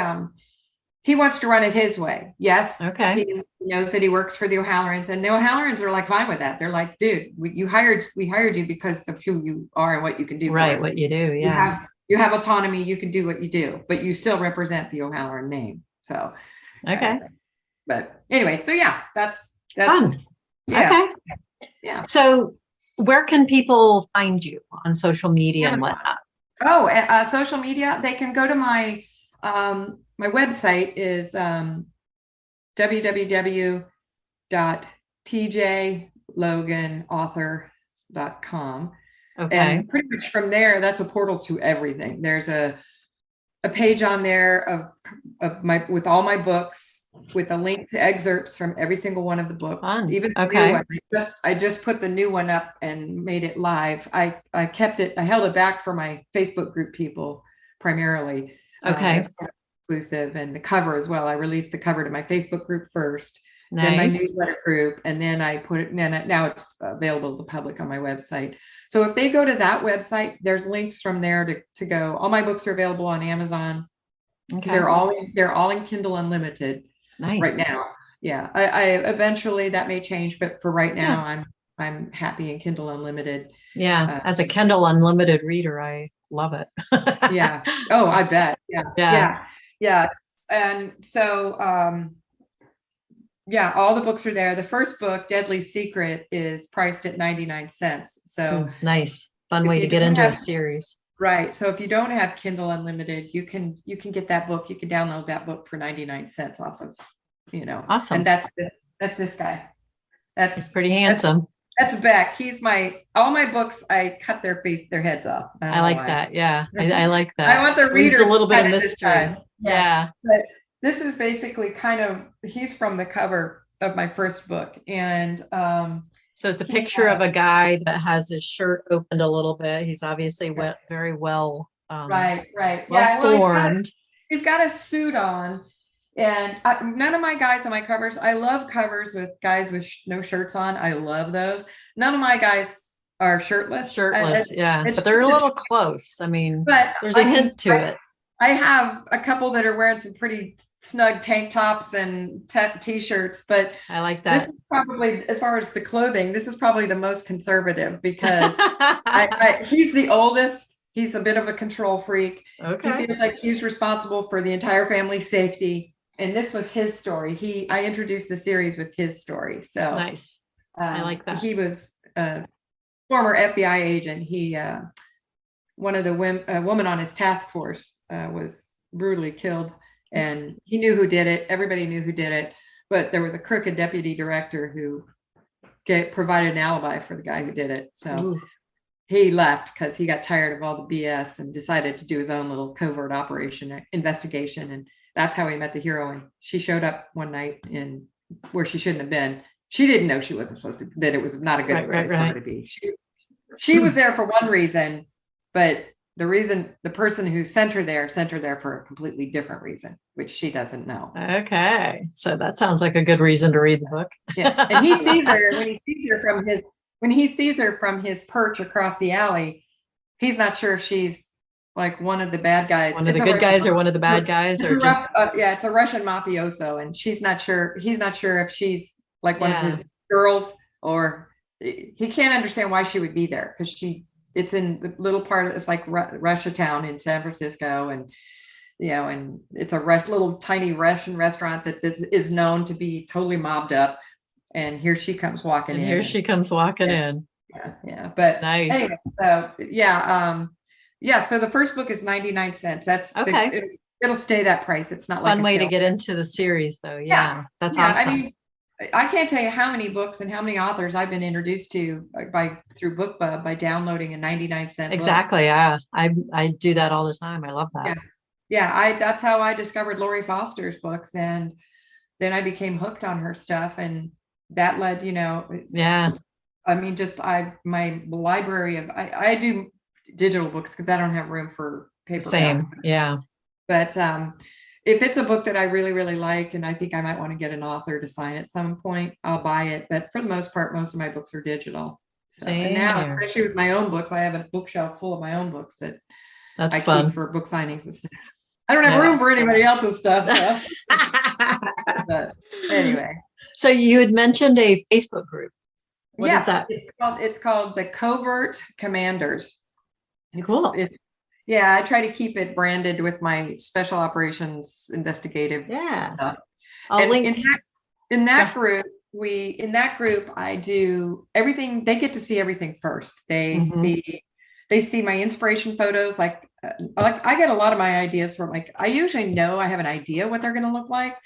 he wants to run it his way. Yes. Okay. He knows that he works for the O'Hallorans, and the O'Hallorans are like fine with that. They're like, dude, we hired you because of who you are and what you can do. Right. What you do. Yeah. You have autonomy. You can do what you do, but you still represent the O'Halloran name. So, okay. But anyway, so that's fun. Yeah. Okay. Yeah. So where can people find you on social media and whatnot? Oh, social media. They can go to my website is www.tjloganauthor.com. Okay. And pretty much from there, that's a portal to everything. There's a page on there of my, with all my books, with a link to excerpts from every single one of the books. Fun. Even the new one. I just put the new one up and made it live. I kept it, I held it back for my Facebook group people primarily. Okay. Exclusive, and the cover as well. I released the cover to my Facebook group first, then my newsletter group, and then I put it, now it's available to the public on my website. So if they go to that website, there's links from there to go. All my books are available on Amazon. Okay. They're all in Kindle Unlimited right now. Yeah. I eventually that may change, but for right now, I'm happy in Kindle Unlimited. Yeah. As a Kindle Unlimited reader, I love it. Yeah. Oh, I bet. Yeah. And so, all the books are there. The first book, Deadly Secret, is priced at 99 cents. So nice. Fun way to get into a series. Right. So if you don't have Kindle Unlimited, you can get that book. You can download that book for 99 cents off of, Awesome. And that's this guy. He's pretty handsome. That's Beck. He's all my books, I cut their heads off. I like that. Yeah. I like that. I want the readers a little bit of mystery. Yeah. But this is basically he's from the cover of my first book. And so it's a picture of a guy that has his shirt opened a little bit. He's obviously very well right. Well formed. He's got a suit on. And none of my guys on my covers, I love covers with guys with no shirts on. I love those. None of my guys are shirtless. But they're a little close. I mean, there's a hint to it. I have a couple that are wearing some pretty snug tank tops and t-shirts, but I like that. This is probably, as far as the clothing, this is probably the most conservative because he's the oldest. He's a bit of a control freak. Okay. He feels like he's responsible for the entire family's safety. And this was his story. I introduced the series with his story. So nice. I like that. He was a former FBI agent. One of the woman on his task force was brutally killed, and he knew who did it. Everybody knew who did it, but there was a crooked deputy director who provided an alibi for the guy who did it. So he left because he got tired of all the BS and decided to do his own little covert operation investigation. And that's how he met the heroine. She showed up one night in where she shouldn't have been. She didn't know she wasn't supposed to, that it was not a good place for her to be. She was there for one reason, but the person who sent her there for a completely different reason, which she doesn't know. Okay. So that sounds like a good reason to read the book. Yeah. And he sees her when he sees her from his perch across the alley, he's not sure if she's like one of the bad guys. One of the good guys or one of the bad guys, or just it's a Russian mafioso, and he's not sure if she's like one of his girls, or he can't understand why she would be there because it's in the little part of, it's like Russia town in San Francisco, and and it's a little tiny Russian restaurant that is known to be totally mobbed up. And here she comes walking in. Here she comes walking in. Yeah. But nice. Anyway, so yeah. So the first book is 99 cents. That's okay. It'll stay that price. It's not like fun way to get into the series, though. Yeah. That's awesome. I mean, I can't tell you how many books and how many authors I've been introduced to through BookBub by downloading a 99-cent exactly. book. Yeah, I do that all the time. I love that. That's how I discovered Lori Foster's books, and then I became hooked on her stuff, and that led, I mean, just my library of I do digital books because I don't have room for paper. Same. Yeah. But if it's a book that I really, really like, and I think I might want to get an author to sign at some point, I'll buy it. But for the most part, most of my books are digital. So, and now, especially with my own books, I have a bookshelf full of my own books that I keep for book signings and stuff. I don't have room for anybody else's stuff. So. But anyway. So you had mentioned a Facebook group. What is that? It's called the Covert Commanders. Cool. I try to keep it branded with my special operations investigative stuff. I'll link. In that group, I do everything. They get to see everything first. They see my inspiration photos. Like I get a lot of my ideas from I usually know I have an idea what they're going to look like.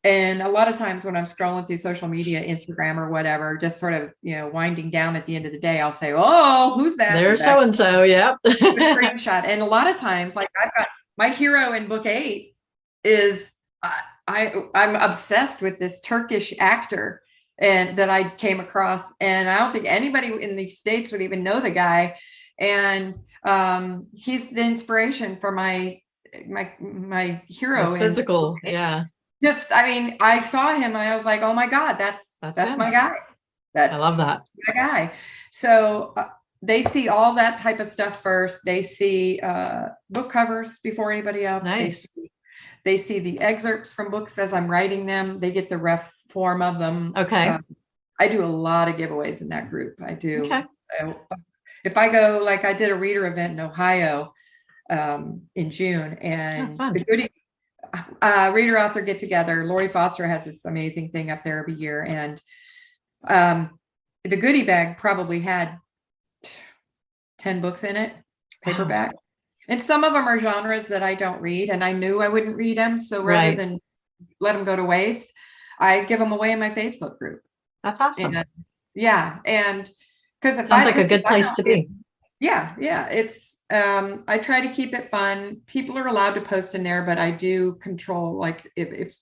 And a lot of times when I'm scrolling through social media, Instagram or whatever, just sort of, winding down at the end of the day, I'll say, oh, who's that? There's so-and-so. Yep. Screenshot. And a lot of times, like I've got my hero in book 8 is I'm obsessed with this Turkish actor and that I came across. And I don't think anybody in the States would even know the guy. And he's the inspiration for my hero. The physical. Yeah. I saw him and I was like, oh my God, that's my guy. I love that. My guy. So they see all that type of stuff first. They see book covers before anybody else. Nice. They see the excerpts from books as I'm writing them. They get the ref form of them. Okay. I do a lot of giveaways in that group. I do. Okay. If I go, like I did a reader event in Ohio in June, and the goodie reader author get together. Lori Foster has this amazing thing up there every year, and the goodie bag probably had 10 books in it, paperback. Wow. And some of them are genres that I don't read, and I knew I wouldn't read them. So rather than let them go to waste, I give them away in my Facebook group. That's awesome. And because it sounds like a good place to be. Yeah. It's I try to keep it fun. People are allowed to post in there, but I do control, like if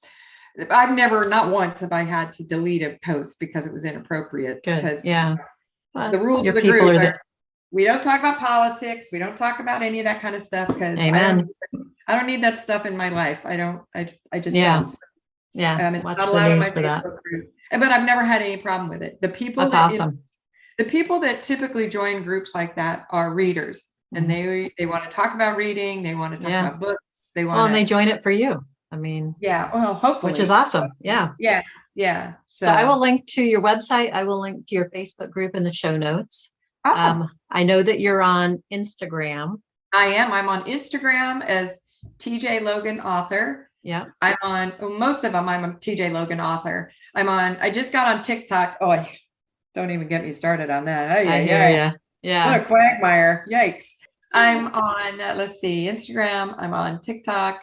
I've never, not once have I had to delete a post because it was inappropriate. Good. Because the rules of the group are, we don't talk about politics. We don't talk about any of that kind of stuff, because I don't need that stuff in my life. I just don't. Yeah. It's not allowed in my Facebook group. But I've never had any problem with it. The people the people that typically join groups like that are readers, and they want to talk about reading. They want to talk about books. And they join it for you. I mean, hopefully, which is awesome. Yeah. So I will link to your website. I will link to your Facebook group in the show notes. Awesome. I know that you're on Instagram. I am. I'm on Instagram as TJ Logan author. Yeah. I'm on most of them. I'm a TJ Logan author. I just got on TikTok. Oh, don't even get me started on that. Yeah. What a quagmire. Yikes. I'm on, let's see, Instagram. I'm on TikTok.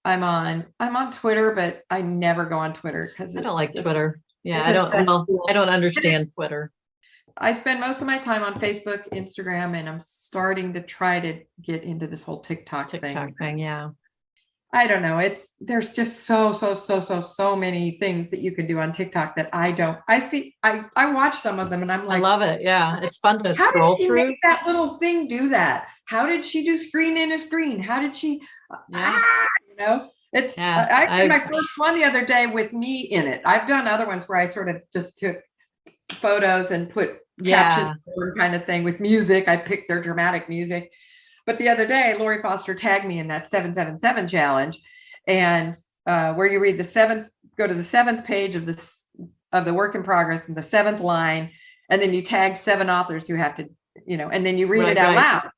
I'm on Twitter, but I never go on Twitter because I don't like Twitter. Yeah. I don't understand Twitter. I spend most of my time on Facebook, Instagram, and I'm starting to try to get into this whole TikTok thing. Yeah. I don't know. There's just so many things that you can do on TikTok that I don't. I watch some of them and I'm like, I love it. Yeah. It's fun to scroll how did she through. Make that little thing do that? How did she do screen in a screen? How did she, I did my first one the other day with me in it. I've done other ones where I sort of just took photos and put captions kind of thing with music. I picked their dramatic music. But the other day, Lori Foster tagged me in that 777 challenge, and where you read go to the 7th page of the work in progress and the 7th line, and then you tag 7 authors who have to, and then you read it out loud.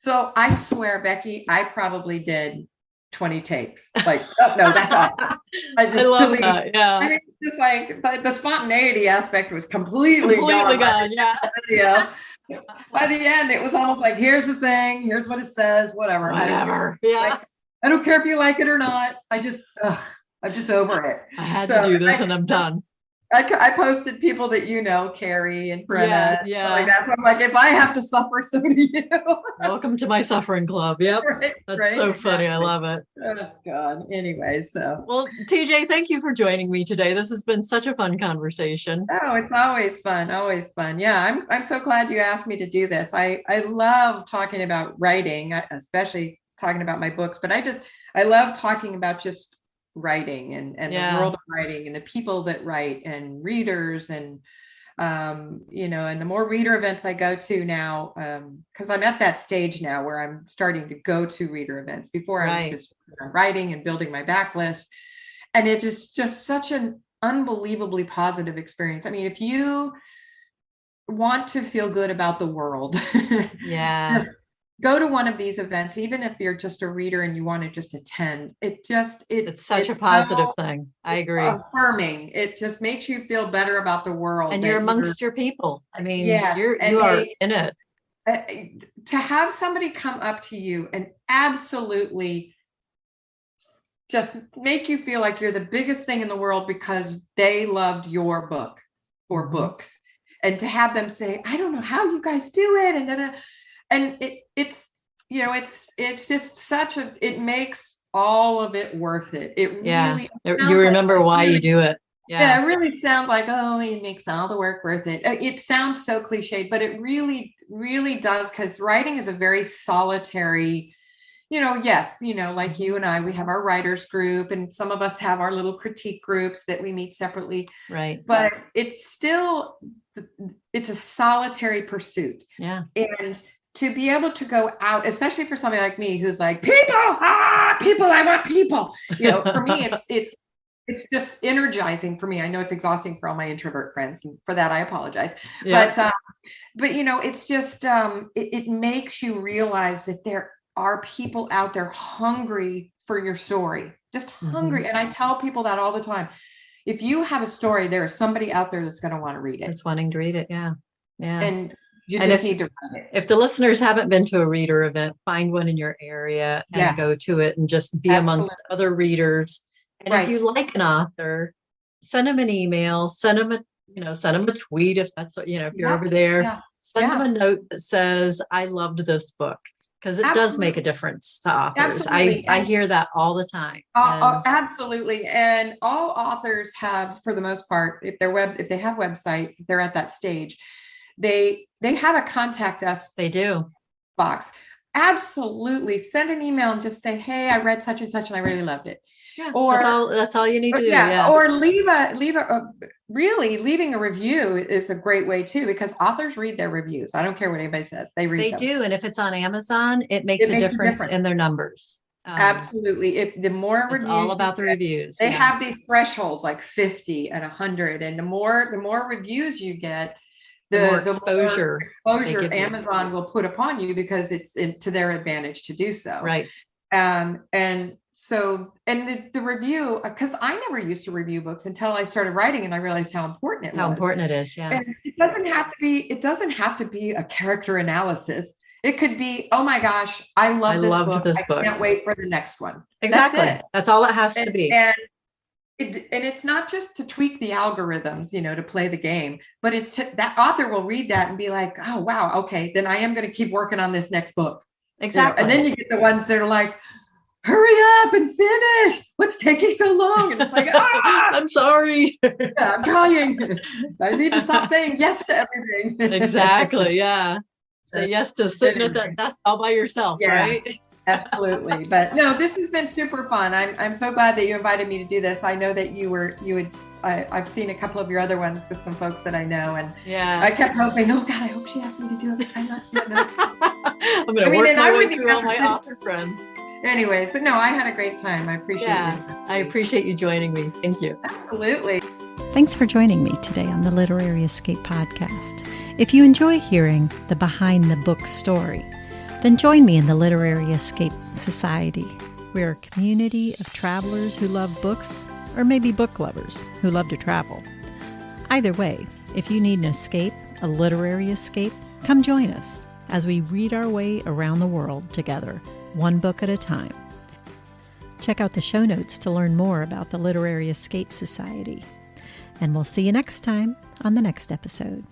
So I swear, Becky, I probably did 20 takes. Like, oh no, that's all. I love deleted. that. Yeah. I mean, just like the spontaneity aspect was completely gone. Yeah. By the end, it was almost like, here's the thing, here's what it says, whatever. Yeah. I don't care if you like it or not. I'm just over it. I had to do this and I'm done. I posted people that Carrie and Brenna. Yeah. Like that. So I'm like, if I have to suffer, so do you. Welcome to my suffering club. Yep. That's so funny. I love it. Oh God. Anyway, so. Well, TJ, thank you for joining me today. This has been such a fun conversation. Oh, it's always fun. Always fun. Yeah. I'm so glad you asked me to do this. I love talking about writing, especially talking about my books, but I love talking about just writing and the world of writing and the people that write and readers and and the more reader events I go to now, because I'm at that stage now where I'm starting to go to reader events. Before I was just writing and building my backlist, and it is just such an unbelievably positive experience. I mean, if you want to feel good about the world, just go to one of these events, even if you're just a reader and you want to just attend. It's such a positive thing. I agree. Affirming. It just makes you feel better about the world. And you're amongst your people. I mean, you are in it. To have somebody come up to you and absolutely just make you feel like you're the biggest thing in the world because they loved your book or books. And to have them say, I don't know how you guys do it. And it's just it makes all of it worth it. It really, you remember why you do it. Yeah, it really sounds like, it makes all the work worth it. It sounds so cliched, but it really, really does, because writing is a very solitary, like you and I, we have our writers group, and some of us have our little critique groups that we meet separately. Right. But it's a solitary pursuit. Yeah. And to be able to go out, especially for somebody like me, who's like, people, I want people. For me, it's just energizing for me. I know it's exhausting for all my introvert friends, and for that I apologize. Yeah. But it's just it makes you realize that there are people out there hungry for your story, just hungry. And I tell people that all the time. If you have a story, there is somebody out there that's going to want to read it. It's wanting to read it. Yeah. Yeah. And you just need to read it. If the listeners haven't been to a reader event, find one in your area and go to it and just be amongst other readers. And if you like an author, send them an email, send them a tweet if that's what, if you're over there, send them a note that says, I loved this book. Because it does make a difference to authors. I hear that all the time. Absolutely. And all authors have, for the most part, if they have websites, if they're at that stage, they have a contact us. They do. Box. Absolutely. Send an email and just say, hey, I read such and such and I really loved it. Yeah, or that's all you need to do. Or leaving a review is a great way too, because authors read their reviews. I don't care what anybody says. They do. And if it's on Amazon, it makes a difference in their numbers. Absolutely. The more reviews, it's all about the reviews. They have these thresholds like 50 and 100. And the more reviews you get, the more exposure Amazon will put upon you, because it's to their advantage to do so. Right. And the review, because I never used to review books until I started writing, and I realized how important it was. How important it is, yeah. And it doesn't have to be a character analysis. It could be, oh my gosh, I loved this book. I can't wait for the next one. Exactly. That's all it has to be. And it's not just to tweak the algorithms, to play the game, but it's that author will read that and be like, oh wow, okay, then I am going to keep working on this next book. Exactly. And then you get the ones that are like, hurry up and finish. What's taking so long? And it's like, I'm sorry. I'm trying. I need to stop saying yes to everything. Exactly. Yeah. Say yes to sitting at that desk all by yourself, right? Absolutely. But no, this has been super fun. I'm so glad that you invited me to do this. I know that I've seen a couple of your other ones with some folks that I know, and I kept hoping, oh God, I hope she asked me to do it. I'm not doing this. I'm going to work my way through all my author friends. Anyways, but no, I had a great time. I appreciate it. I appreciate you joining me. Thank you. Absolutely. Thanks for joining me today on the Literary Escape podcast. If you enjoy hearing the behind the book story, then join me in the Literary Escape Society. We're a community of travelers who love books, or maybe book lovers who love to travel. Either way, if you need an escape, a literary escape, come join us as we read our way around the world together, one book at a time. Check out the show notes to learn more about the Literary Escape Society. And we'll see you next time on the next episode.